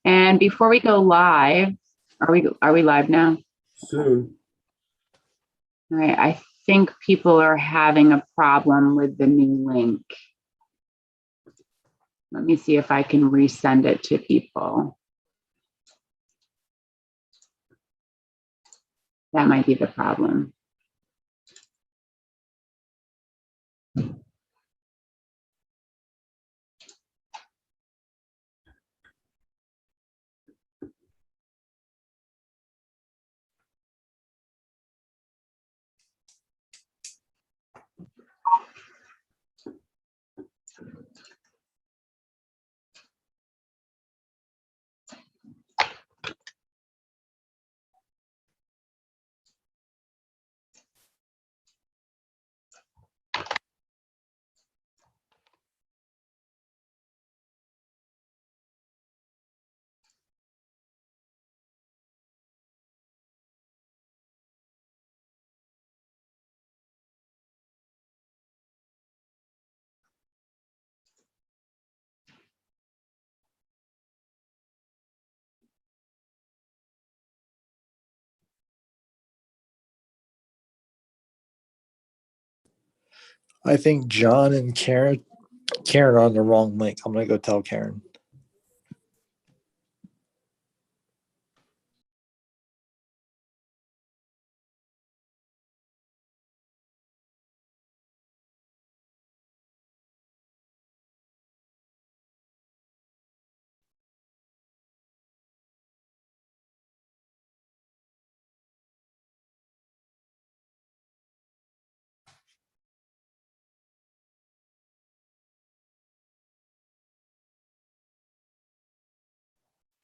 And before we go live, are we live now? Soon. All right, I think people are having a problem with the new link. Let me see if I can resend it to people. That might be the problem. I think John and Karen are on the wrong link. I'm gonna go tell Karen.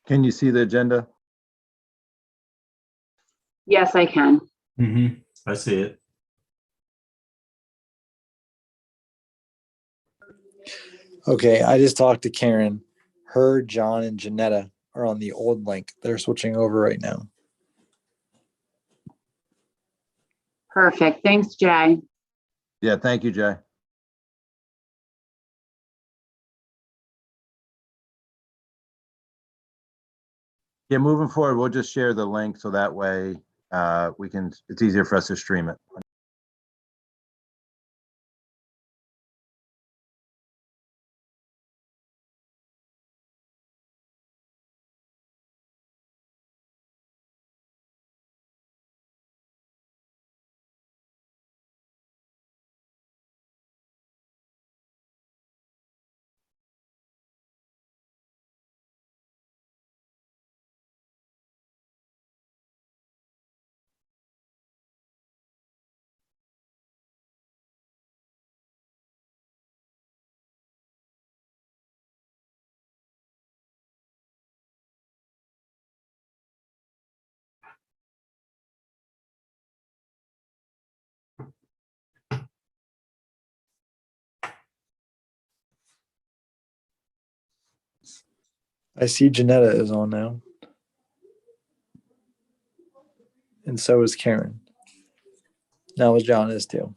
Can you see the agenda? Yes, I can. I see it. Okay, I just talked to Karen. Her, John, and Janetta are on the old link. They're switching over right now. Perfect. Thanks, Jay. Yeah, thank you, Jay. Yeah, moving forward, we'll just share the link so that way it's easier for us to stream it. I see Janetta is on now. And so is Karen. Now John is too.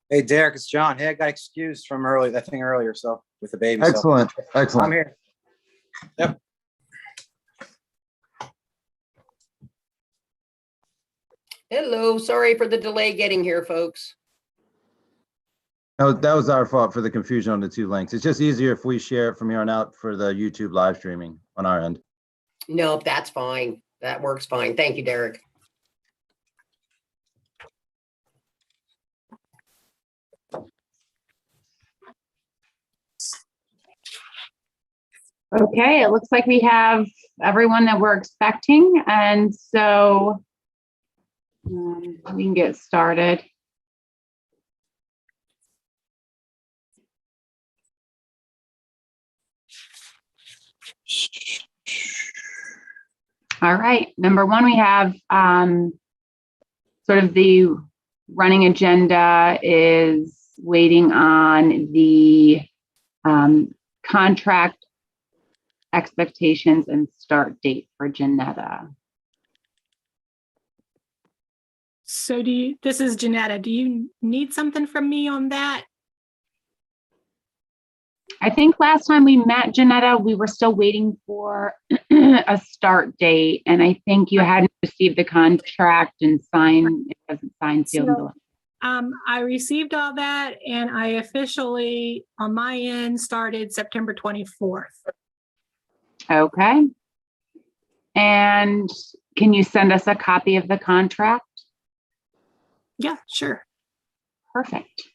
Hey, Derek, it's John. Hey, I got excused from that thing earlier, so with the baby. Excellent, So excellent. I'm here. Yep. Hello, sorry for the delay getting here, folks. No, that was our fault for the confusion on the two links. It's just easier if we share it from here on out for the YouTube live streaming on our end. No, that's fine. That works fine. Thank you, Derek. Okay, it looks like we have everyone that we're expecting, and so we can get started. All right, number one, we have sort of the running agenda is waiting on the contract expectations and start date for Janetta. So this is Janetta. Do you need something from me on that? I think last time we met, Janetta, we were still waiting for a start date, and I think you hadn't received the contract and signed, it wasn't signed, sealed, and So, delivered. I received all that and I officially, on my end, started September 24th. Okay. And can you send us a copy of the contract? Yeah, sure. Perfect.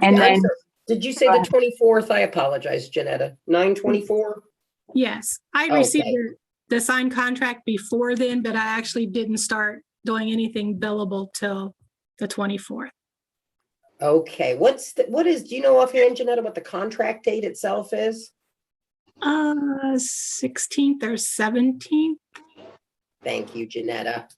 And Yeah, I'm then, sorry. Did you say Go the ahead. 24th? I apologize, Janetta. 9/24? Yes, I received Okay. the signed contract before then, but I actually didn't start doing anything billable till the 24th. Okay, do you know offhand, Janetta, what the contract date itself is? 16th or 17th. Thank you, Janetta.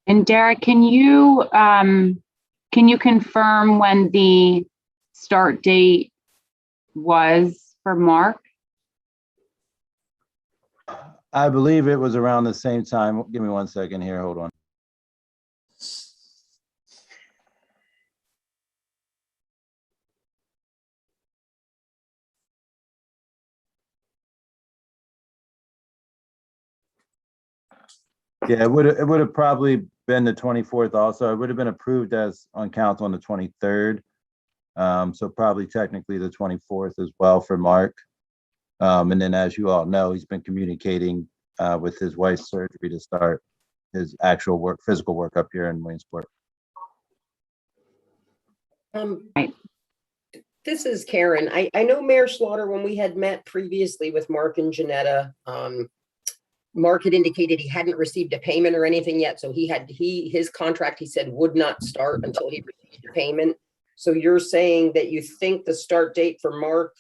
and Derek, can you confirm when the start date was for Mark? I believe it was around the same time. Give me 1 second here. Hold on. Yeah, it would have probably been the 24th also. It would have been approved as on council on the 23rd. So probably technically the 24th as well for Mark. And then as you all know, he's been communicating with his wife's surgery to start his actual work, physical work up here in Williamsport. Right. This is Karen. I know Mayor Slaughter, when we had met previously with Mark and Janetta, Mark had indicated he hadn't received a payment or anything yet. So his contract, he said, would not start until he received a payment. So you're saying that you think the start date for Mark,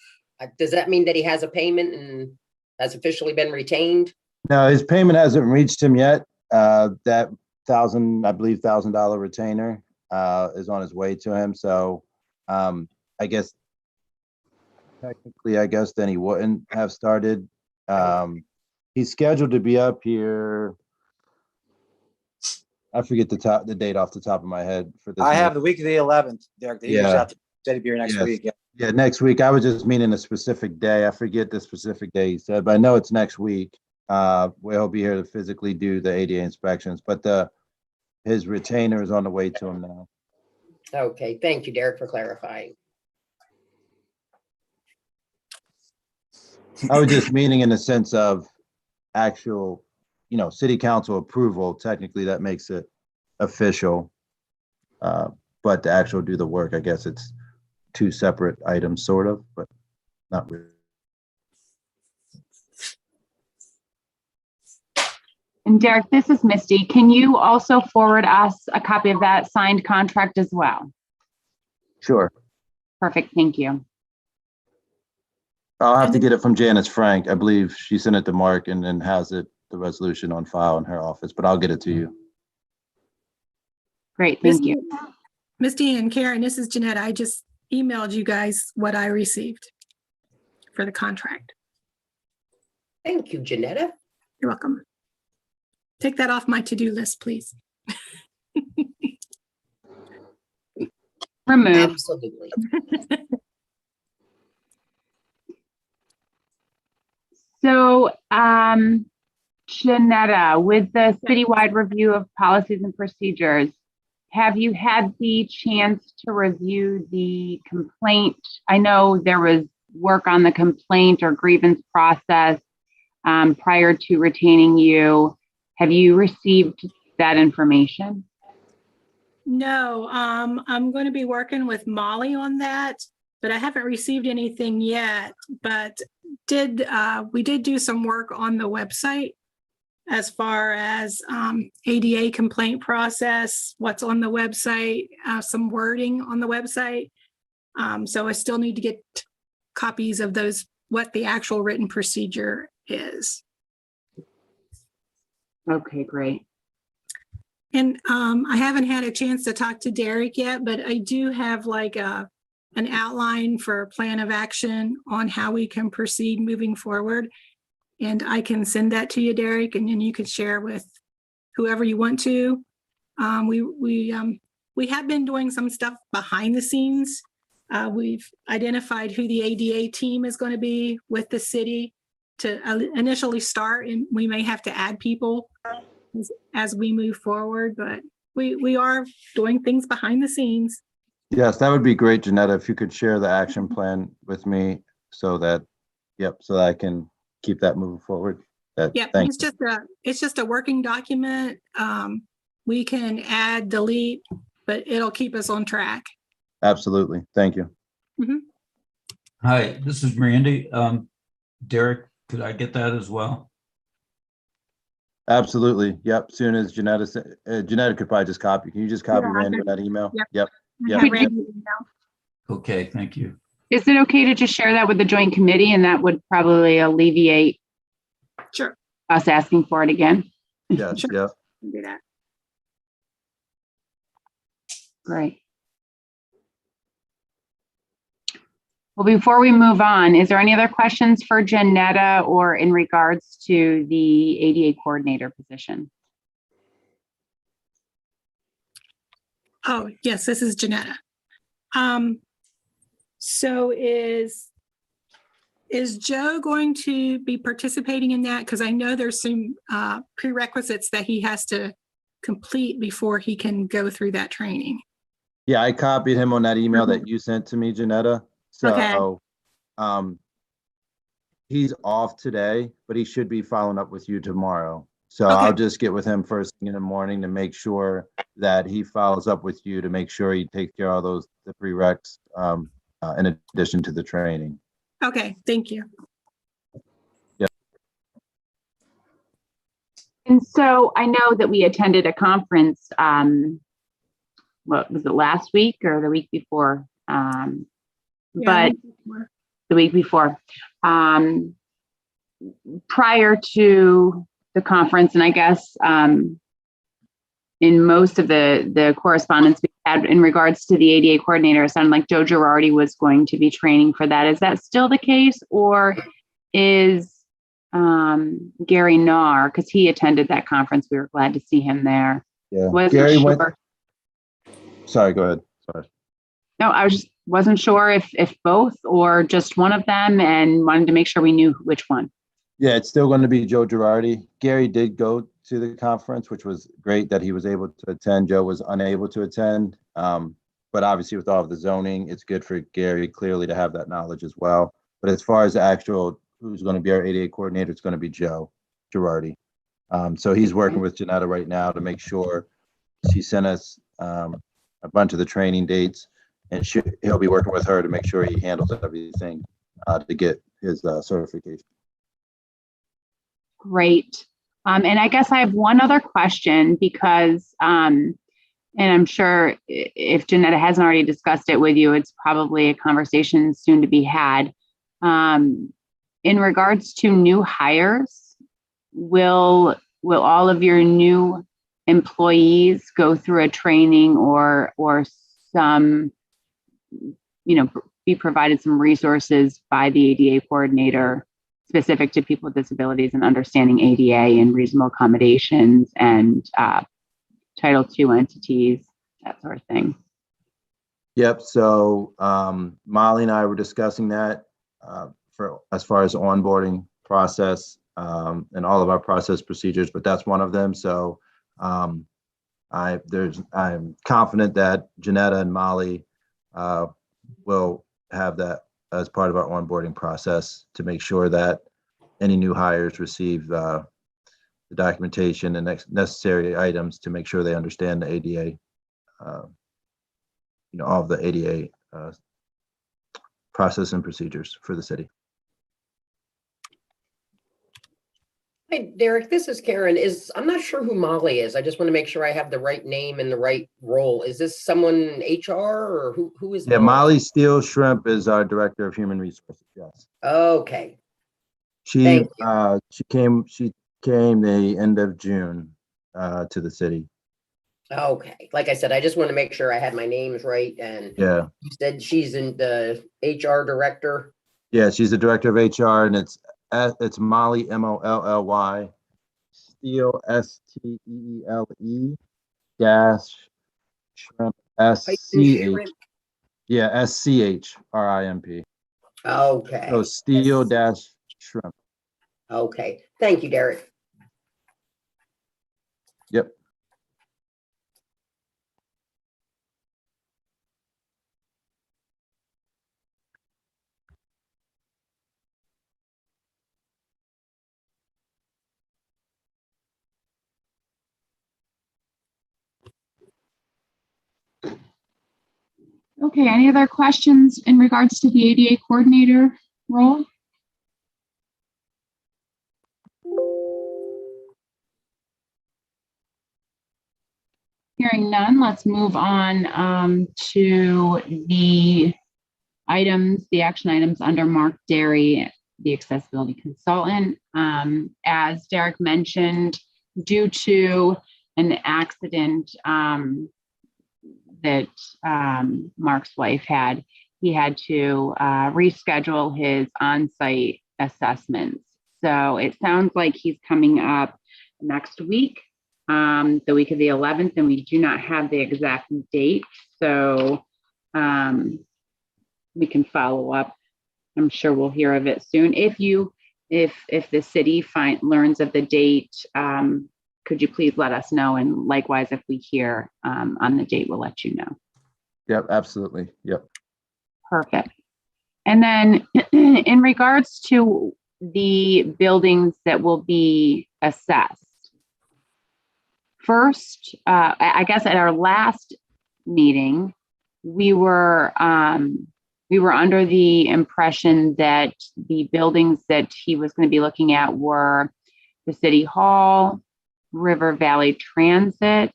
does that mean that he has a payment and has officially been retained? No, his payment hasn't reached him yet. That $1,000 retainer is on his way to him. So I guess technically, then he wouldn't have started. He's scheduled to be up here. I forget the date off the top of my head for this. I have the week of the 11th, Derek. He reached Yeah. out to said he'd be here next Yes. week. Yeah. Yeah, next week. I was just meaning a specific day. I forget the specific day he said, but I know it's next week. Where he'll be here to physically do the ADA inspections, but his retainer is on the way to him now. Okay, thank you, Derek, for clarifying. I was just meaning in the sense of actual, city council approval. Technically, that makes it official. But to actually do the work, I guess it's two separate items, sort of, but not really. And Derek, this is Misty. Can you also forward us a copy of that signed contract as well? Sure. Perfect, thank you. I'll have to get it from Janice Frank. I believe she sent it to Mark and then has the resolution on file in her office, but I'll get it to you. Great, thank you. Misty and Karen, this is Jeanette. I just emailed you guys what I received for the contract. Thank you, Janetta. You're welcome. Take that off my to-do list, please. Remove. Absolutely. So, Janetta, with the citywide review of policies and procedures, have you had the chance to review the complaint? I know there was work on the complaint or grievance process prior to retaining you. Have you received that information? No, I'm going to be working with Molly on that, but I haven't received anything yet. But we did do some work on the website as far as ADA complaint process, what's on the website, some wording on the website. So I still need to get copies of those what the actual written procedure is. Okay, great. And I haven't had a chance to talk to Derek yet, but I do have like an outline for a plan of action on how we can proceed moving forward. And I can send that to you, Derek, and then you could share with whoever you want to. We have been doing some stuff behind the scenes. We've identified who the ADA team is going to be with the city to initially start, and we may have to add people as we move forward, but we are doing things behind the scenes. Yes, that would be great, Janetta, if you could share the action plan with me so that, so that I can keep that moving forward. Yep, Thanks. it's just a working document. We can add, delete, but it'll keep us on track. Absolutely. Thank you. Hi, this is Randy. Derek, could I get that as well? Absolutely. Yep. Soon as Janetta, Janetta could probably just copy. Can you just copy Yeah, Randy with that email? Yep. Yep. I have Randy's email. Okay, thank you. Is it okay to just share that with the joint committee, and that would probably alleviate Sure. us asking for it again? Yes. Sure. Yep. Can do that. Great. Well, before we move on, is there any other questions for Janetta or in regards to the ADA coordinator position? Oh, yes, this is Janetta. So is Joe going to be participating in that? Because I know there's some prerequisites that he has to complete before he can go through that training. Yeah, I copied him on that email that you sent to me, Janetta. So, he's off today, but he should be following up with you tomorrow. So Okay. I'll just get with him first thing in the morning to make sure that he follows up with you to make sure he takes care of the prereqs in addition to the training. Okay, thank you. And so I know that we attended a conference, what was it, last week or the week before? But the week before, prior to the conference, and I guess in most of the correspondence we had in regards to the ADA coordinator, it sounded like Joe Girardi was going to be training for that. Is that still the case, or is Gary Nahr, because he attended that conference, we were glad to see him there. Yeah, Wasn't Gary sure. went. Sorry, go ahead. Sorry. No, I wasn't sure if both or just one of them, and wanted to make sure we knew which one. Yeah, it's still going to be Joe Girardi. Gary did go to the conference, which was great that he was able to attend. Joe was unable to attend. But obviously with all of the zoning, it's good for Gary clearly to have that knowledge as well. But as far as the actual who's going to be our ADA coordinator, it's going to be Joe Girardi. So he's working with Janetta right now to make sure. She sent us a bunch of the training dates, and he'll be working with her to make sure he handles everything to get his certification. Great. And I guess I have one other question because, and I'm sure if Janetta hasn't already discussed it with you, it's probably a conversation soon to be had. In regards to new hires, will all of your new employees go through a training or some, be provided some resources by the ADA coordinator specific to people with disabilities and understanding ADA and reasonable accommodations and Title II entities, that sort of thing? Yep. So Molly and I were discussing that for as far as onboarding process and all of our process procedures, but that's one of them. So I'm confident that Janetta and Molly will have that as part of our onboarding process to make sure that any new hires receive the documentation and necessary items to make sure they understand the ADA, all of the ADA process and procedures for the city. Hi, Derek, this is Karen. I'm not sure who Molly is. I just want to make sure I have the right name and the right role. Is this someone HR or who is Yeah, Molly? Molly Steele Shrimp is our Director of Human Resources, yes. Okay, She, thank she came the end of June, to the city. okay. Like I said, I just want to make sure I had my names right. And Yeah, you said she's in the HR director. yeah, she's the Director of HR, and it's Molly, Molly, Steele, Steele, dash Shrimp, Hyphen SCH. shrimp. Yeah, SCHRIMP. Okay. So Steele dash Shrimp. Okay. Thank you, Derek. Yep. Okay, any other questions in regards to the ADA coordinator role? Hearing none, let's move on to the action items under Mark Derry, the accessibility consultant. As Derek mentioned, due to an accident that Mark's wife had, he had to reschedule his on-site assessments. So it sounds like he's coming up next week, the week of the 11th, and we do not have the exact date. So we can follow up. I'm sure we'll hear of it soon. If the city learns of the date, could you please let us know? And likewise, if we hear on the date, we'll let you know. Yep, absolutely. Yep. Perfect. And then in regards to the buildings that will be assessed, first, I guess at our last meeting, we were under the impression that the buildings that he was going to be looking at were the City Hall, River Valley Transit,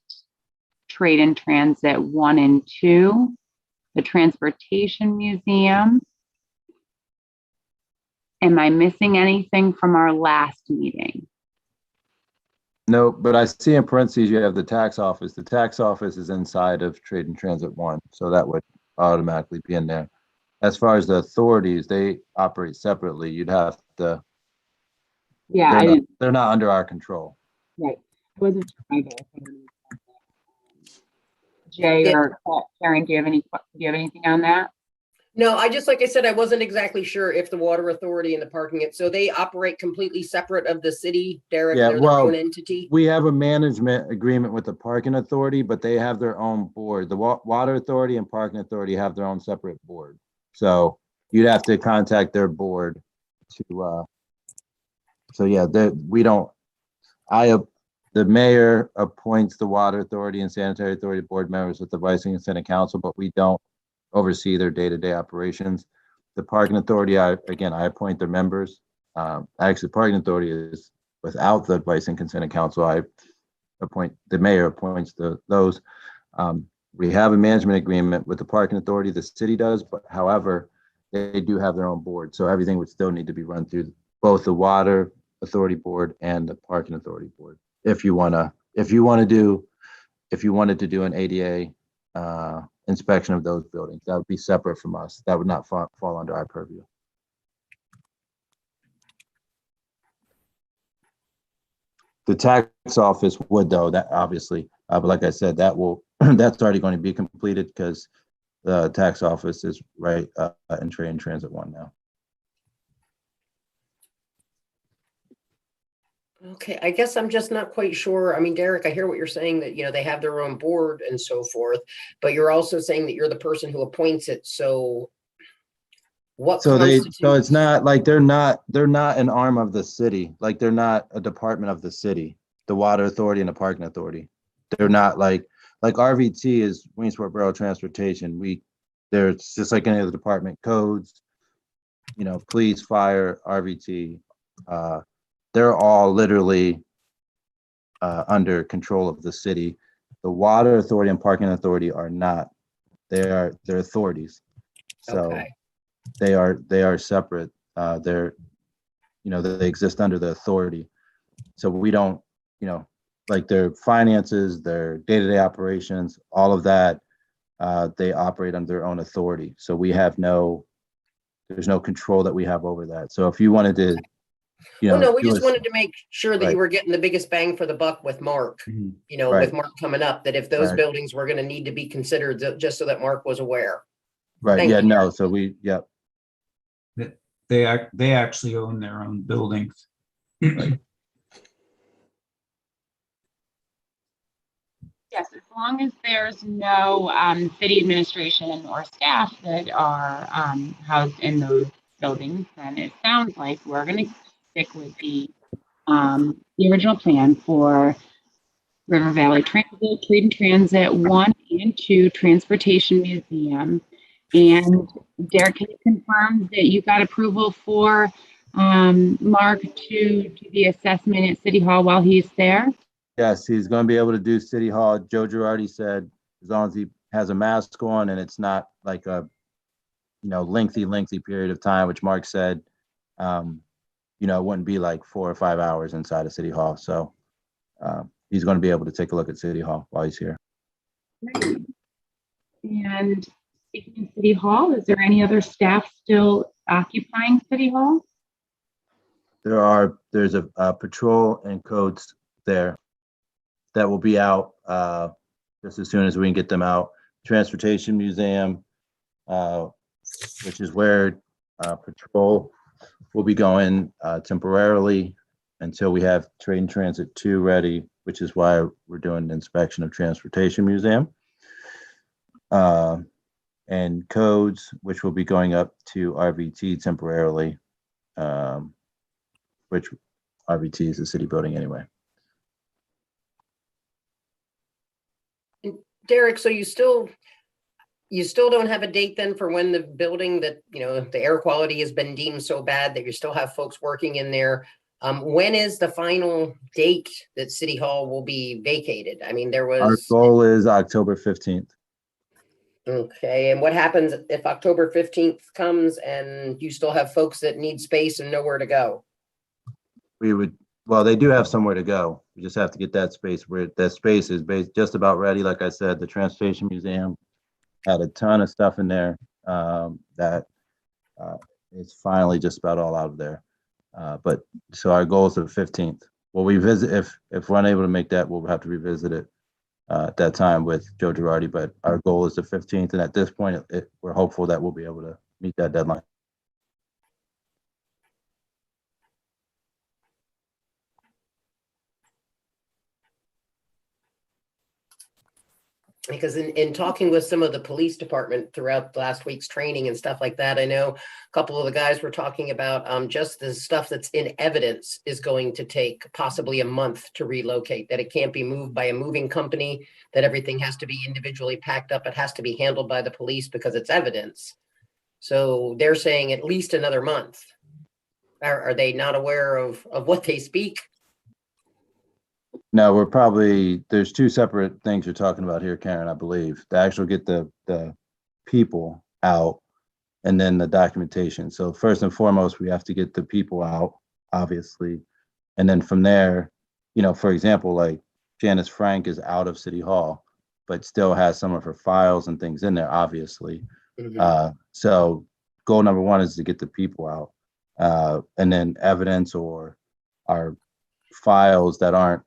Trade and Transit 1 and 2, the Transportation Museum. Am I missing anything from our last meeting? No, but I see in parentheses, you have the tax office. The tax office is inside of Trade and Transit 1, so that would automatically be in there. As far as the authorities, they operate separately. You'd have to, Yeah, they're not under our control. right. I wasn't sure either. Jay Yeah. or Karen, do you have anything on that? No, like I said, I wasn't exactly sure if the water authority and the parking, so they operate completely separate of the city, Derek. Yeah, They're well, their own entity. We have a management agreement with the parking authority, but they have their own board. The water authority and parking authority have their own separate board. So you'd have to contact their board to, so yeah, the mayor appoints the water authority and sanitary authority board members with the vice and senate council, but we don't oversee their day-to-day operations. The parking authority, I appoint their members. Actually, parking authority is without the advice and consent of council. The mayor appoints those. We have a management agreement with the parking authority, the city does, but however, they do have their own board. So everything would still need to be run through both the water authority board and the parking authority board. If you wanted to do an ADA inspection of those buildings, that would be separate from us. That would not fall under our purview. The tax office would, though, that obviously, but like I said, that's already going to be completed because the tax office is right in Trade and Transit 1 now. Okay, I guess I'm just not quite sure. I mean, Derek, I hear what you're saying that, they have their own board and so forth, but you're also saying that you're the person who appoints it. So what So constitutes? so it's not like they're not an arm of the city. Like they're not a department of the city, the water authority and the parking authority. They're not like RVT is Williamsport Borough Transportation. There's just like any other department, codes, police, fire, RVT, they're all literally under control of the city. The water authority and parking authority are not. They're authorities. So Okay. they are separate. They're, they exist under the authority. So we don't, like their finances, their day-to-day operations, all of that, they operate under their own authority. So there's no control that we have over that. So if you wanted to, Well, no, we do just a- wanted to make sure that you Right. were getting the biggest bang for the buck with Mark, Mhm. Right. with Mark coming up, that if those Right. buildings were going to need to be considered, just so that Mark was aware. Right, Thank yeah, you. no, so yep, They actually own their own buildings. Yes, as long as there's no city administration or staff that are housed in those buildings, then it sounds like we're going to stick with the original plan for River Valley Transit, Trade and Transit 1 and 2, Transportation Museum. And Derek, can you confirm that you got approval for Mark to do the assessment at City Hall while he's there? yes, he's gonna be able to do City Hall. Joe Girardi said, as long as he has a mask on and it's not like a, lengthy period of time, which Mark said, it wouldn't be like 4 or 5 hours inside of City Hall. So he's gonna be able to take a look at City Hall while he's here. Great. And speaking of City Hall, is there any other staff still occupying City Hall? There's a patrol and codes there that will be out just as soon as we can get them out. Transportation Museum, which is where patrol will be going temporarily until we have Trade and Transit 2 ready, which is why we're doing an inspection of Transportation Museum. And codes, which will be going up to RVT temporarily, which RVT is a city building anyway. Derek, so you still don't have a date then for when the building that, the air quality has been deemed so bad that you still have folks working in there? When is the final date that City Hall will be vacated? I mean, there Our was, goal is October 15th. okay, and what happens if October 15th comes and you still have folks that need space and nowhere to go? Well, they do have somewhere to go. We just have to get that space where that space is just about ready. Like I said, the Transportation Museum had a ton of stuff in there that is finally just about all out of there. But so our goal is the 15th. We'll revisit if we're unable to make that, we'll have to revisit it at that time with Joe Girardi. But our goal is the 15th, and at this point, we're hopeful that we'll be able to meet that deadline. Because in talking with some of the police department throughout last week's training and stuff like that, I know a couple of the guys were talking about just the stuff that's in evidence is going to take possibly a month to relocate, that it can't be moved by a moving company, that everything has to be individually packed up. It has to be handled by the police because it's evidence. So they're saying at least another month. Are they not aware of what they speak? No, there's two separate things you're talking about here, Karen, I believe. To actually get the people out and then the documentation. So first and foremost, we have to get the people out, obviously. And then from there, for example, like Janice Frank is out of City Hall, but still has some of her files and things in there, obviously. So goal number one is to get the people out. And then evidence or our files that aren't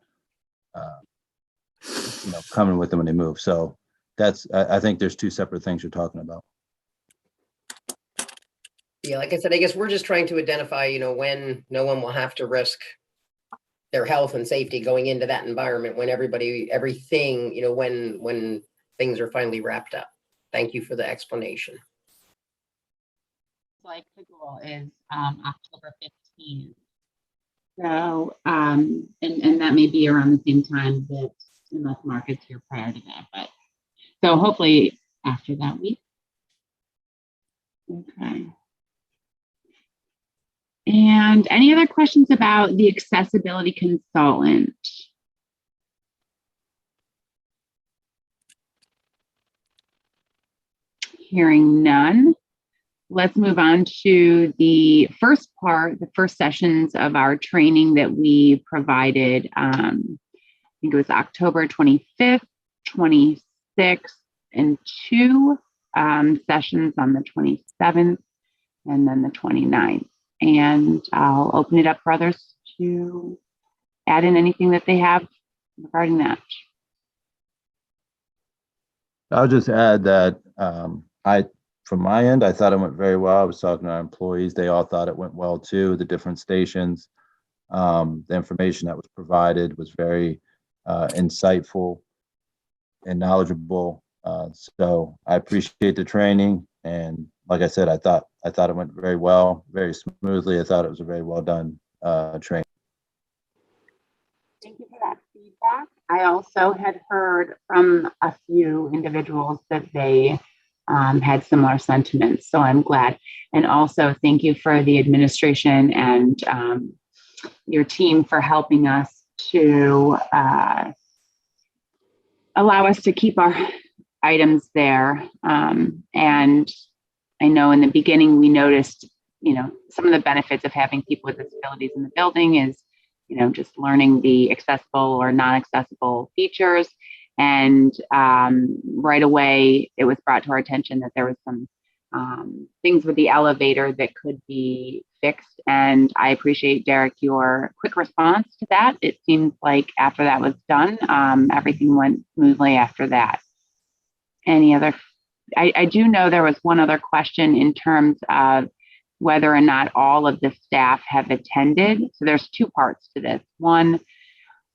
coming with them when they move. So I think there's two separate things you're talking about. Yeah, like I said, I guess we're just trying to identify, when no one will have to risk their health and safety going into that environment, when everything, when things are finally wrapped up. Thank you for the explanation. Like the goal is October 15th. So, and that may be around the same time that, unless Mark is here prior to that, but so hopefully after that week. Okay. And any other questions about the accessibility consultant? Hearing none, let's move on to the first part, the first sessions of our training that we provided. I think it was October 25th, 26th, and 2 sessions on the 27th and then the 29th. And I'll open it up for others to add in anything that they have regarding that. I'll just add that from my end, I thought it went very well. I was talking to our employees. They all thought it went well too, the different stations. The information that was provided was very insightful and knowledgeable. So I appreciate the training. And like I said, I thought it went very well, very smoothly. I thought it was a very well done training. Thank you for that feedback. I also had heard from a few individuals that they had similar sentiments, so I'm glad. And also thank you for the administration and your team for helping us to allow us to keep our items there. And I know in the beginning we noticed, some of the benefits of having people with disabilities in the building is, just learning the accessible or non-accessible features. And right away, it was brought to our attention that there was some things with the elevator that could be fixed. And I appreciate, Derek, your quick response to that. It seems like after that was done, everything went smoothly after that. Any other? I do know there was one other question in terms of whether or not all of the staff have attended. So there's 2 parts to this. One,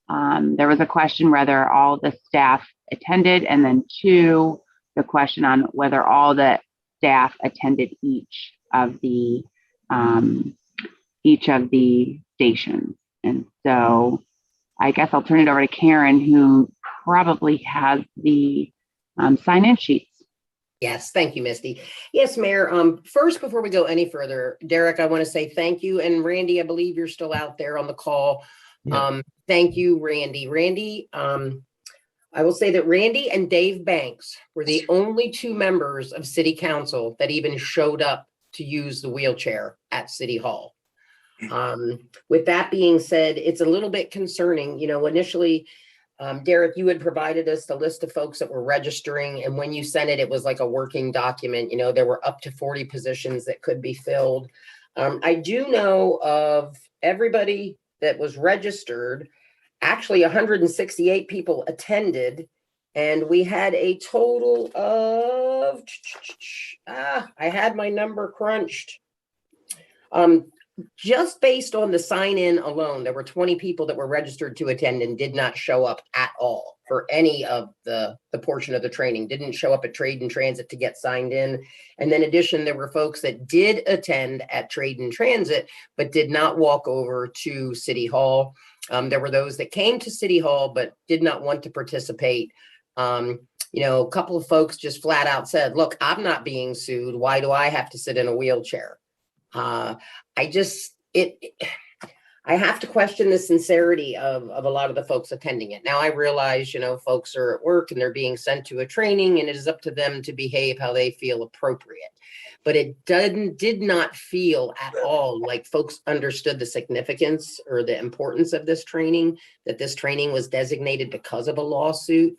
there was a question whether all the staff attended, and then 2, the question on whether all the staff attended each of the stations. And so I guess I'll turn it over to Karen, who probably has the sign-in sheets. Yes, thank you, Misty. Yes, Mayor. First, before we go any further, Derek, I want to say thank you. And Randy, I believe you're still out there on the call. Yeah. Thank you, Randy. Randy, I will say that Randy and Dave Banks were the only 2 members of City Council that even showed up to use the wheelchair at City Hall. With that being said, it's a little bit concerning. Initially, Derek, you had provided us the list of folks that were registering, and when you sent it, it was like a working document. There were up to 40 positions that could be filled. I do know of everybody that was registered. Actually, 168 people attended, and we had a total of, I had my number crunched. Just based on the sign-in alone, there were 20 people that were registered to attend and did not show up at all for any of the portion of the training, didn't show up at Trade and Transit to get signed in. And then in addition, there were folks that did attend at Trade and Transit, but did not walk over to City Hall. There were those that came to City Hall, but did not want to participate. A couple of folks just flat out said, look, I'm not being sued. Why do I have to sit in a wheelchair? I have to question the sincerity of a lot of the folks attending it. Now I realize, folks are at work and they're being sent to a training, and it is up to them to behave how they feel appropriate. But it did not feel at all like folks understood the significance or the importance of this training, that this training was designated because of a lawsuit.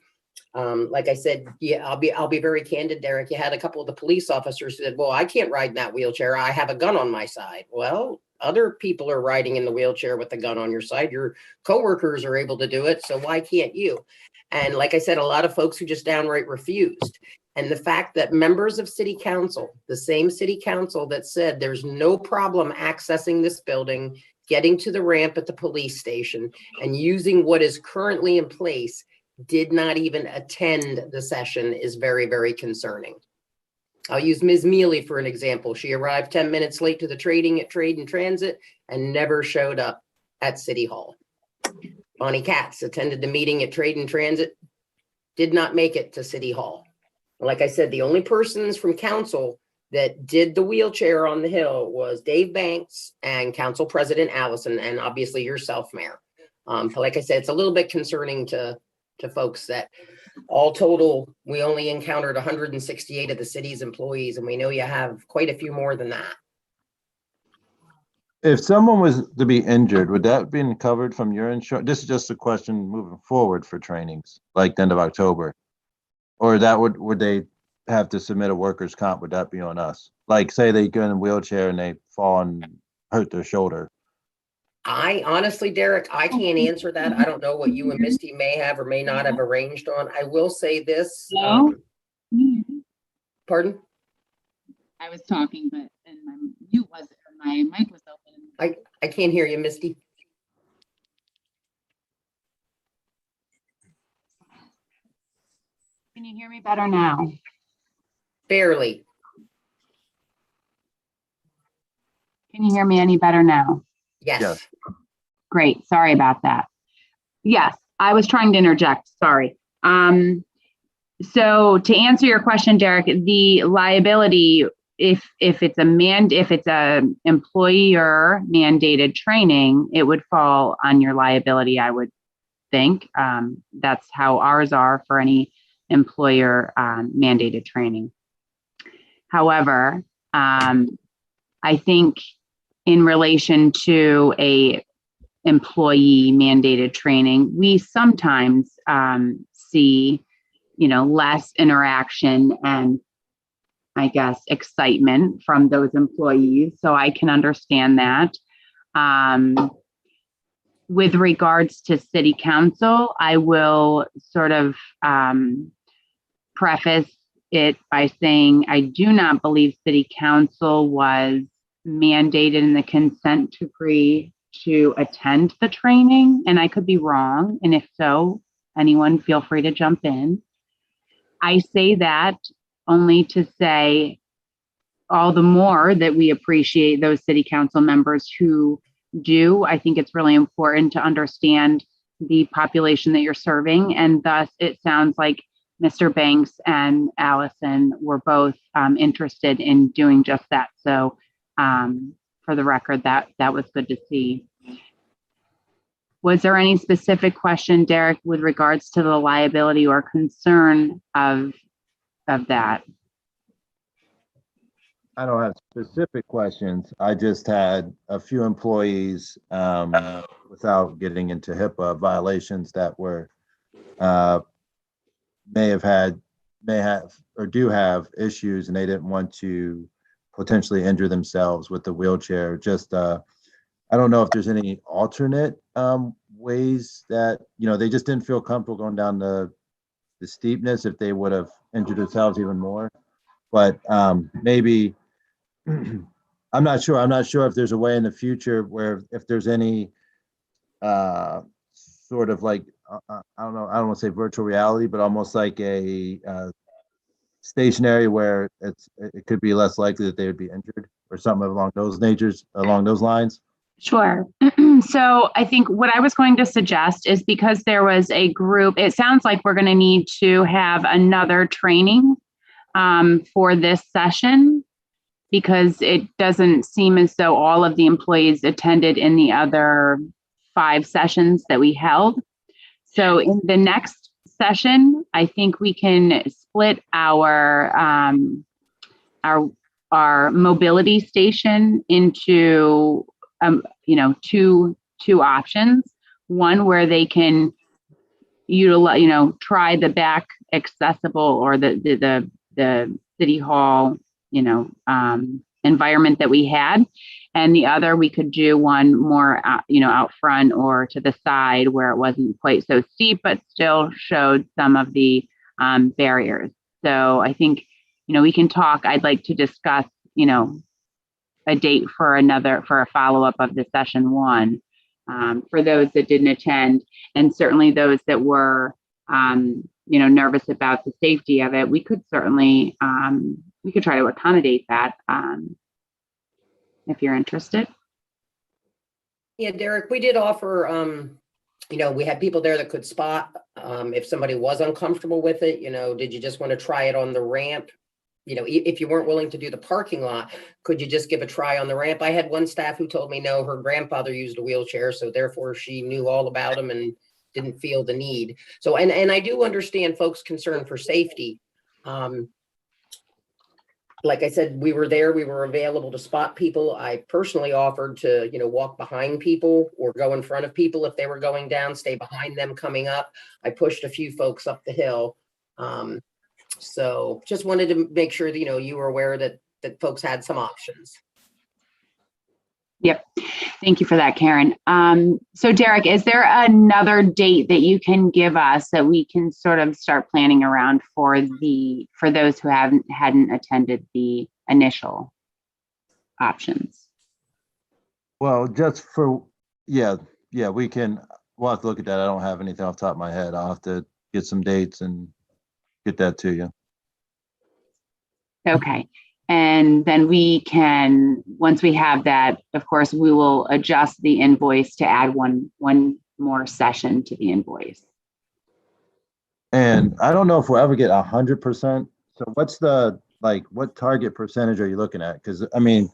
Like I said, yeah, I'll be very candid, Derek. You had a couple of the police officers who said, well, I can't ride in that wheelchair. I have a gun on my side. Well, other people are riding in the wheelchair with the gun on your side. Your coworkers are able to do it. So why can't you? And like I said, a lot of folks who just downright refused. And the fact that members of City Council, the same City Council that said there's no problem accessing this building, getting to the ramp at the police station, and using what is currently in place, did not even attend the session is very, very concerning. I'll use Ms. Mealy for an example. She arrived 10 minutes late to the training at Trade and Transit and never showed up at City Hall. Bonnie Katz attended the meeting at Trade and Transit, did not make it to City Hall. Like I said, the only persons from council that did the wheelchair on the hill was Dave Banks and Council President Allison, and obviously yourself, Mayor. But like I said, it's a little bit concerning to folks that all total, we only encountered 168 of the city's employees, and we know you have quite a few more than that. If someone was to be injured, would that be covered from your insurance? This is just a question moving forward for trainings, like the end of October. Or that would they have to submit a workers' comp? Would that be on us? Like, say they go in a wheelchair and they fall and hurt their shoulder. I honestly, Derek, I can't answer that. I don't know what you and Misty may have or may not have arranged on. I will say this. Hello? Pardon? I was talking, but and my mute was, or my mic was open. I can't hear you, Misty. Can you hear me better now? Barely. Can you hear me any better now? Yes. Yes. Great. Sorry about that. Yes, I was trying to interject. Sorry. So to answer your question, Derek, the liability, if it's a employer mandated training, it would fall on your liability, I would think. That's how ours are for any employer mandated training. However, I think in relation to a employee mandated training, we sometimes see, less interaction and I guess excitement from those employees. So I can understand that. With regards to city council, I will sort of preface it by saying I do not believe city council was mandated in the consent decree to attend the training, and I could be wrong. And if so, anyone feel free to jump in. I say that only to say all the more that we appreciate those city council members who do. I think it's really important to understand the population that you're serving, and thus it sounds like Mr. Banks and Allison were both interested in doing just that. So for the record, that was good to see. Was there any specific question, Derek, with regards to the liability or concern of that? I don't have specific questions. I just had a few employees, without getting into HIPAA violations that were, may have or do have issues, and they didn't want to potentially injure themselves with the wheelchair. Just, I don't know if there's any alternate ways that, they just didn't feel comfortable going down the steepness if they would have injured themselves even more. But maybe, I'm not sure. I'm not sure if there's a way in the future where if there's any sort of like, I don't know, I don't want to say virtual reality, but almost like a stationary where it could be less likely that they would be injured or something along those lines. Sure. So I think what I was going to suggest is, because there was a group, it sounds like we're going to need to have another training for this session, because it doesn't seem as though all of the employees attended in the other 5 sessions that we held. So in the next session, I think we can split our mobility station into two options. One where they can utilize, try the back accessible or the city hall, environment that we had. And the other, we could do one more, out front or to the side where it wasn't quite so steep, but still showed some of the barriers. So I think, we can talk. I'd like to discuss, a date for a follow-up of the session 1 for those that didn't attend, and certainly those that were, nervous about the safety of it. We could certainly, we could try to accommodate that if you're interested. Yeah, Derek, we did offer, we had people there that could spot if somebody was uncomfortable with it. Did you just want to try it on the ramp if you weren't willing to do the parking lot, could you just give a try on the ramp? I had one staff who told me no, her grandfather used a wheelchair, so therefore she knew all about him and didn't feel the need. So, and I do understand folks' concern for safety. Like I said, we were there, we were available to spot people. I personally offered to, walk behind people or go in front of people if they were going down, stay behind them coming up. I pushed a few folks up the hill. So just wanted to make sure that, you were aware that folks had some options. Yep. Thank you for that, Karen. So Derek, is there another date that you can give us that we can sort of start planning around for those who hadn't attended the initial options? Well, just for, yeah, we'll have to look at that. I don't have anything off the top of my head. I'll have to get some dates and get that to you. Okay. And then we can, once we have that, of course, we will adjust the invoice to add one more session to the invoice. And I don't know if we'll ever get 100%. So what's what target percentage are you looking at? Because I mean,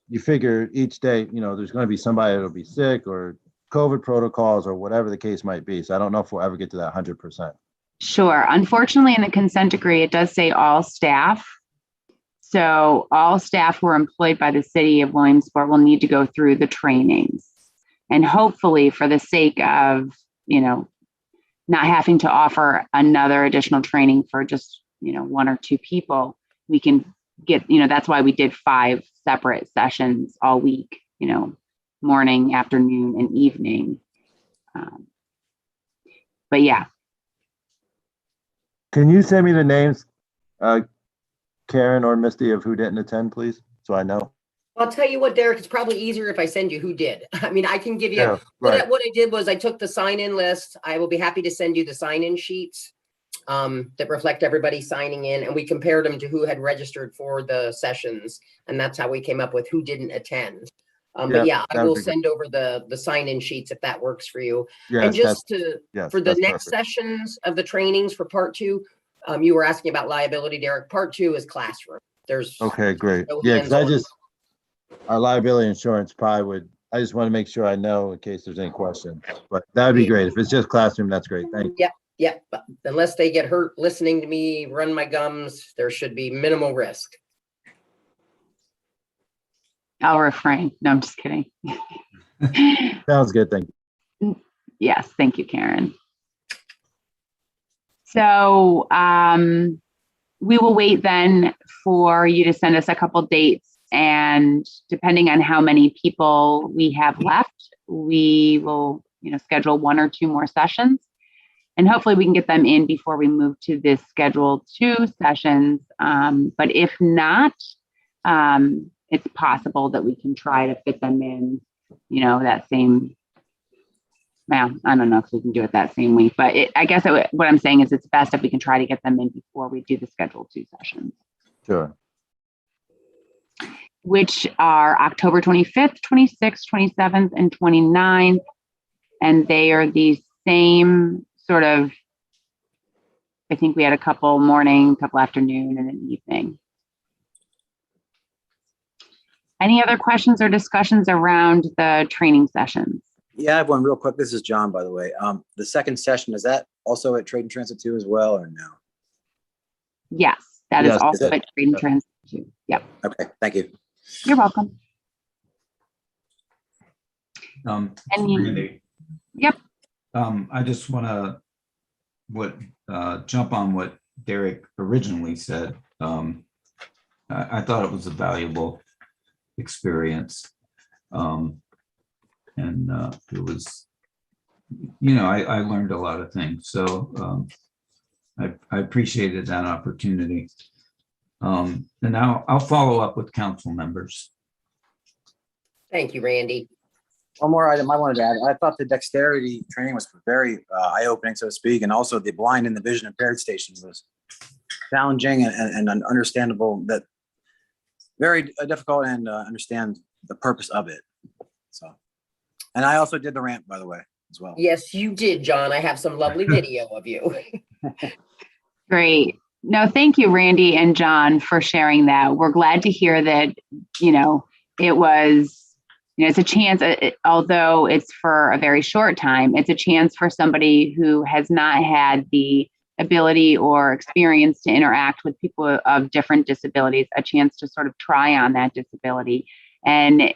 you figure each day, there's going to be somebody that'll be sick or COVID protocols or whatever the case might be. So I don't know if we'll ever get to that 100%. Sure. Unfortunately, in the consent decree, it does say all staff. So all staff who are employed by the city of Williamsport will need to go through the trainings. And hopefully, for the sake of, not having to offer another additional training for just, one or two people, we can get, that's why we did 5 separate sessions all week, morning, afternoon, and evening. But yeah. Can you send me the names, Karen or Misty, of who didn't attend, please? So I know. I'll tell you what, Derek, it's probably easier if I send you who did. I mean, I can give you, Yeah, right. what I did was I took the sign-in list. I will be happy to send you the sign-in sheets that reflect everybody signing in, and we compared them to who had registered for the sessions. And that's how we came up with who didn't attend. But yeah, I will send over the sign-in sheets if that works for you. Yes, and just for the next perfect. sessions of the trainings for part 2, you were asking about liability, Derek. Part 2 is classroom. There's okay, great. no Yeah, because our liability insurance I just want to make sure I know in case there's any questions. But that'd be great. If it's just classroom, that's great. Thank you. Yeah, but unless they get hurt listening to me run my gums, there should be minimal risk. I'll refrain. No, I'm just kidding. Sounds good. Thank you. Yes, thank you, Karen. So we will wait then for you to send us a couple dates, and depending on how many people we have left, we will, schedule 1 or 2 more sessions, and hopefully we can get them in before we move to this scheduled 2 sessions. But if not, it's possible that we can try to fit them in, that same. Well, I don't know if we can do it that same week, but I guess what I'm saying is it's best if we can try to get them in before we do the scheduled 2 sessions. Sure. Which are October 25th, 26th, 27th, and 29th. And they are the same sort of, I think we had a couple morning, couple afternoon, and an evening. Any other questions or discussions around the training sessions? Yeah, I have one real quick. This is John, by the way. The second session, is that also at Trade and Transit 2 as well, or no? Yes, that is Yes, also it is. at Trade and Transit 2. Yep. Okay, thank you. You're welcome. Randy, Yep. I just want to jump on what Derek originally said. I thought it was a valuable experience. And it was, I learned a lot of things. So I appreciated that opportunity. And now I'll follow up with council members. Thank you, Randy. One more item I wanted to add. I thought the dexterity training was very eye-opening, so to speak, and also the blind and the vision impaired stations was challenging and understandable, that very difficult, and understand the purpose of it. So, and I also did the ramp, by the way, as well. Yes, you did, John. I have some lovely video of you. Great. No, thank you, Randy and John, for sharing that. We're glad to hear that, it was, it's a chance, although it's for a very short time, it's a chance for somebody who has not had the ability or experience to interact with people of different disabilities, a chance to sort of try on that disability. And,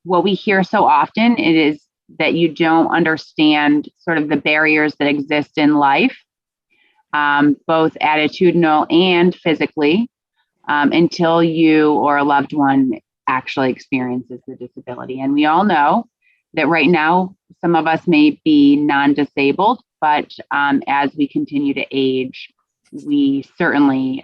what we hear so often it is that you don't understand sort of the barriers that exist in life, both attitudinal and physically, until you or a loved one actually experiences the disability. And we all know that right now, some of us may be non-disabled, but as we continue to age, we certainly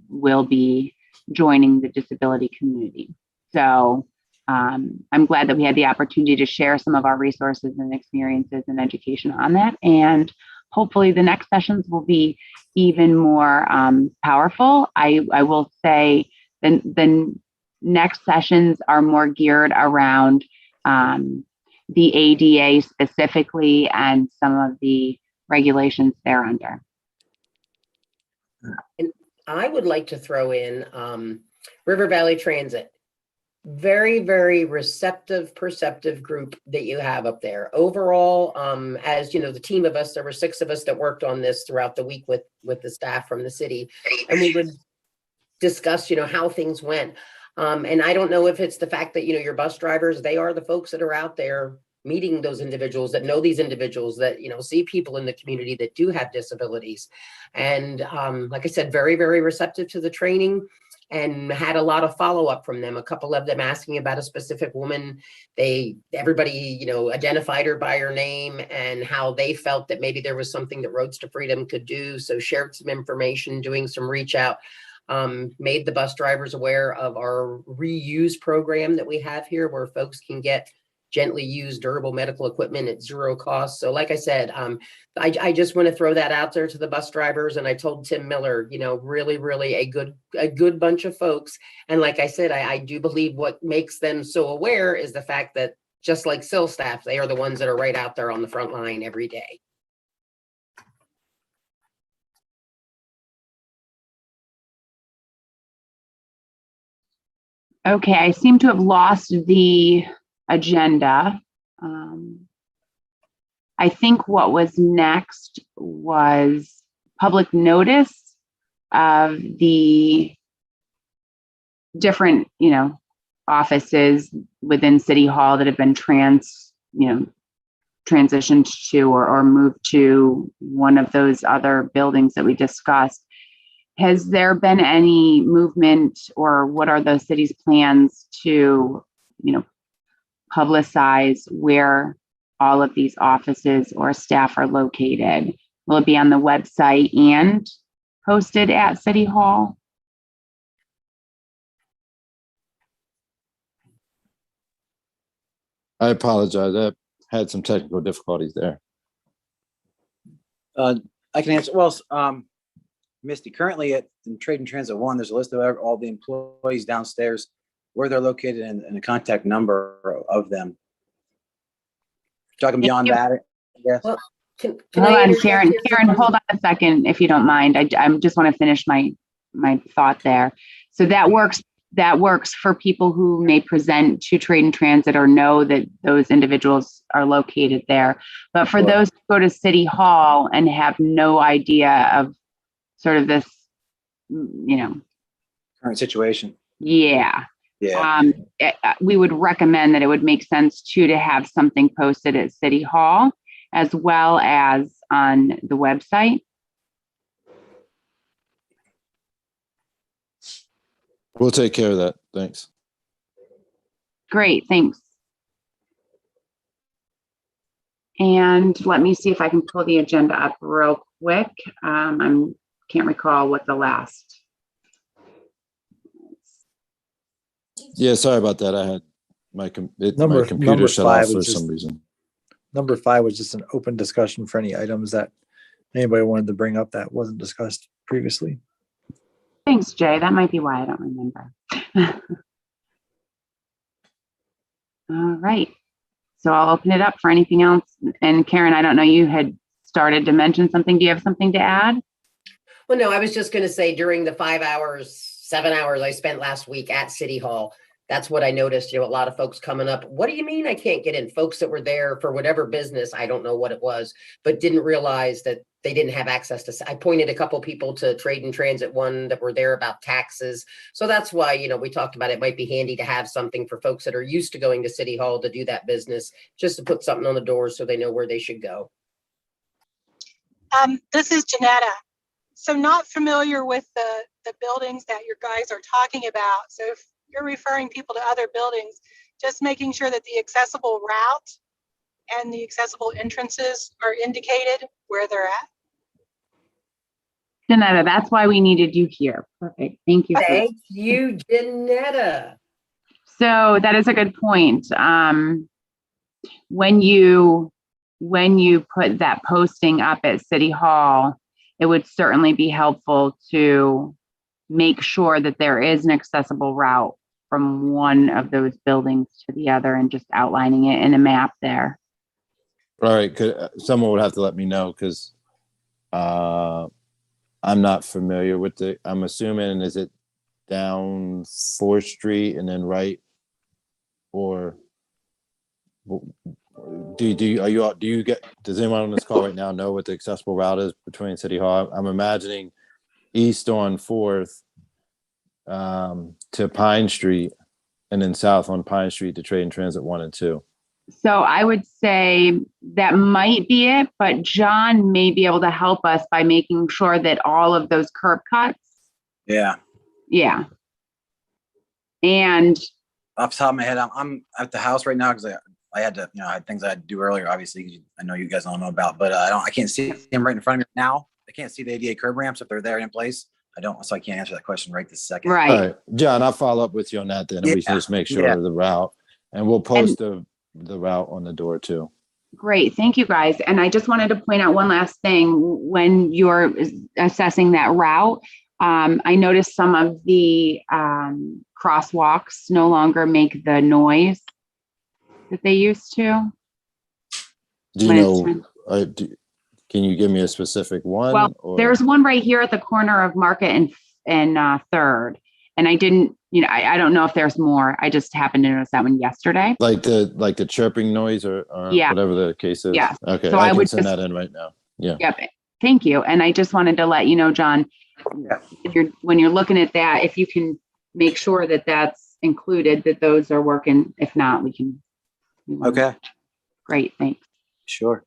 will be joining the disability community. So I'm glad that we had the opportunity to share some of our resources and experiences and education on that. And hopefully the next sessions will be even more powerful. I will say the next sessions are more geared around the ADA specifically and some of the regulations thereunder. And I would like to throw in River Valley Transit. Very, very receptive, perceptive group that you have up there. Overall, as you know, the team of us, there were 6 of us that worked on this throughout the week with the staff from the city, and we would discuss, how things went. And I don't know if it's the fact that, your bus drivers, they are the folks that are out there meeting those individuals, that know these individuals, that, see people in the community that do have disabilities. And like I said, very, very receptive to the training, and had a lot of follow-up from them. A couple of them asking about a specific woman. Everybody, identified her by her name and how they felt that maybe there was something that Roads to Freedom could do. So shared some information, doing some reach out, made the bus drivers aware of our reuse program that we have here, where folks can get gently used durable medical equipment at 0 cost. So like I said, I just want to throw that out there to the bus drivers. And I told Tim Miller, really, really a good bunch of folks. And like I said, I do believe what makes them so aware is the fact that just like CIL staff, they are the ones that are right out there on the front line every day. Okay, I seem to have lost the agenda. I think what was next was public notice of the different, offices within City Hall that have been transitioned to or moved to one of those other buildings that we discussed. Has there been any movement, or what are the city's plans to, publicize where all of these offices or staff are located? Will it be on the website and posted at City Hall? I apologize. I had some technical difficulties there. I can answer. Well, Misty, currently in Trade and Transit 1, there's a list of all the employees downstairs, where they're located, and a contact number of them. Talking beyond that, I guess. Well, can Hold I on, interject Karen. here? Karen, hold on a second, if you don't mind. I just want to finish my thought there. So that works for people who may present to Trade and Transit or know that those individuals are located there. But for those who go to City Hall and have no idea of sort of this, Current situation. Yeah. Yeah. We would recommend that it would make sense to have something posted at City Hall as well as on the website. We'll take care of that. Thanks. Great, thanks. And let me see if I can pull the agenda up real quick. I can't recall what the last. Yeah, sorry about that. I had my computer Number shut off 5 for was just- some reason. Number 5 was just an open discussion for any items that anybody wanted to bring up that wasn't discussed previously. Thanks, Jay. That might be why I don't remember. All right. So I'll open it up for anything else. And Karen, I don't know, you had started to mention something. Do you have something to add? Well, no, I was just going to say during the 5 hours, 7 hours I spent last week at City Hall, that's what I noticed, a lot of folks coming up. What do you mean I can't get in? Folks that were there for whatever business, I don't know what it was, but didn't realize that they didn't have access to. I pointed a couple people to Trade and Transit one that were there about taxes. So that's why, we talked about it might be handy to have something for folks that are used to going to City Hall to do that business, just to put something on the doors so they know where they should go. This is Janetta. So not familiar with the buildings that your guys are talking about. So if you're referring people to other buildings, just making sure that the accessible route and the accessible entrances are indicated where they're at. Janetta, that's why we needed you here. Perfect. Thank you. Thank you, Janetta. So that is a good point. When you put that posting up at City Hall, it would certainly be helpful to make sure that there is an accessible route from one of those buildings to the other and just outlining it in a map there. All right, someone would have to let me know because I'm not familiar with I'm assuming, is it down 4th Street and then right? Or does anyone on this call right now know what the accessible route is between City Hall? I'm imagining east on 4th to Pine Street and then south on Pine Street to Trade and Transit 1 and 2. So I would say that might be it, but John may be able to help us by making sure that all of those curb cuts. Yeah. Yeah. And Off the top of my head, I'm at the house right now because I had to, I had things I had to do earlier. Obviously, I know you guys don't know about, but I can't see them right in front of me now. I can't see the ADA curb ramps if they're there in place. So I can't answer that question right this second. right. All right, John, I'll follow up with you on that then, and we can just make sure of the route, and we'll post the route on the door too. Great. Thank you, guys. And I just wanted to point out one last thing. When you're assessing that route, I noticed some of the crosswalks no longer make the noise that they used to. Do you know, can you give me a specific one? Well, there's one right here at the corner of Market and 3rd. And I didn't, I don't know if there's more. I just happened to notice that one yesterday. Like the chirping noise or whatever the case is. Yeah. Okay. So I can send that in right now. Yeah. Yep. Thank you. And I just wanted to let you know, John, when you're looking at that, if you can make sure that that's included, that those are working. If not, we can. Okay. Great. Thanks. Sure.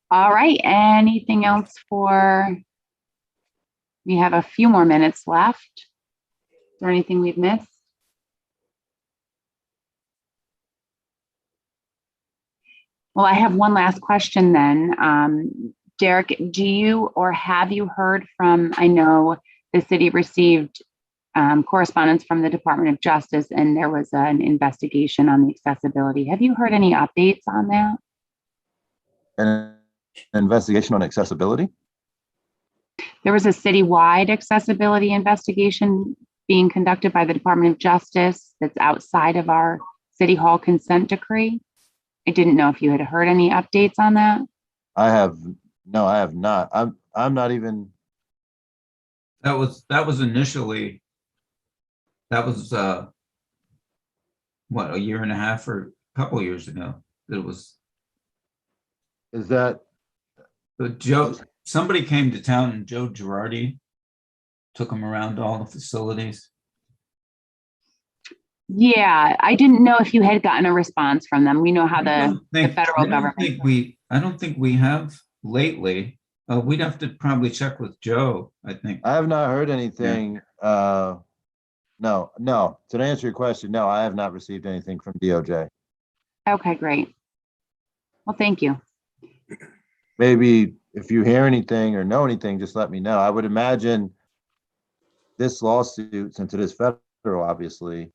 All right. Anything else we have a few more minutes left. Is there anything we've missed? Well, I have one last question then. Derek, do you or have you heard from, I know the city received correspondence from the Department of Justice and there was an investigation on the accessibility. Have you heard any updates on that? An investigation on accessibility? There was a citywide accessibility investigation being conducted by the Department of Justice that's outside of our City Hall consent decree. I didn't know if you had heard any updates on that. I have not. I'm not even. That was initially, what, a year and a half or a couple of years ago. It was. Is that? Somebody came to town and Joe Girardi took him around all the facilities. Yeah, I didn't know if you had gotten a response from them. We know how the federal government. I don't think we have lately. We'd have to probably check with Joe, I think. I have not heard anything. No. To answer your question, no, I have not received anything from DOJ. Okay, great. Well, thank you. Maybe if you hear anything or know anything, just let me know. I would imagine this lawsuit, since it is federal, obviously,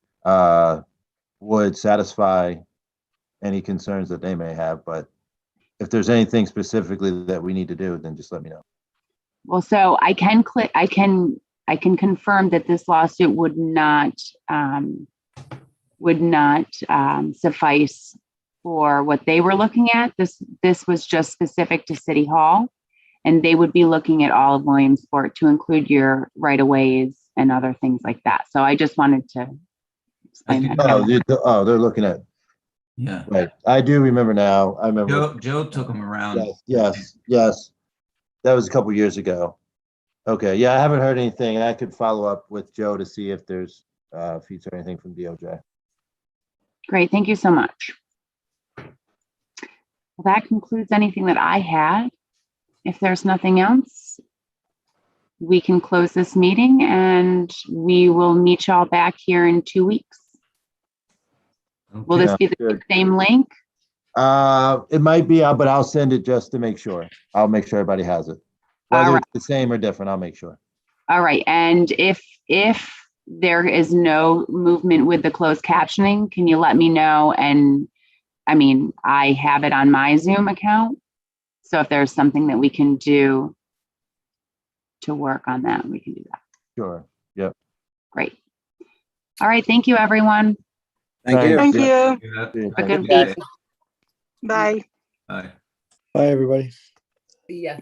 would satisfy any concerns that they may have. But if there's anything specifically that we need to do, then just let me know. Well, so I can confirm that this lawsuit would not suffice for what they were looking at. This was just specific to City Hall. And they would be looking at all of Williamsport to include your right-of-ways and other things like that. So I just wanted to explain that. They're looking at, Yeah. right. I do remember now. I remember. Joe took them around. Yes. That was a couple years ago. Okay, yeah, I haven't heard anything. I could follow up with Joe to see if there's if he's heard anything from DOJ. Great, thank you so much. Well, that concludes anything that I had. If there's nothing else, we can close this meeting and we will meet y'all back here in 2 weeks. Will this be the Good. same link? It might be, but I'll send it just to make sure. I'll make sure everybody has it. All Whether right. it's the same or different, I'll make sure. All right, and if there is no movement with the closed captioning, can you let me know? And I mean, I have it on my Zoom account. So if there's something that we can do to work on that, we can do that. Sure. Yep. Great. All right, thank you, everyone. Thank you. Thank you. Yeah. Have a good Yeah. week. Bye. Bye. Bye, everybody. Yeah.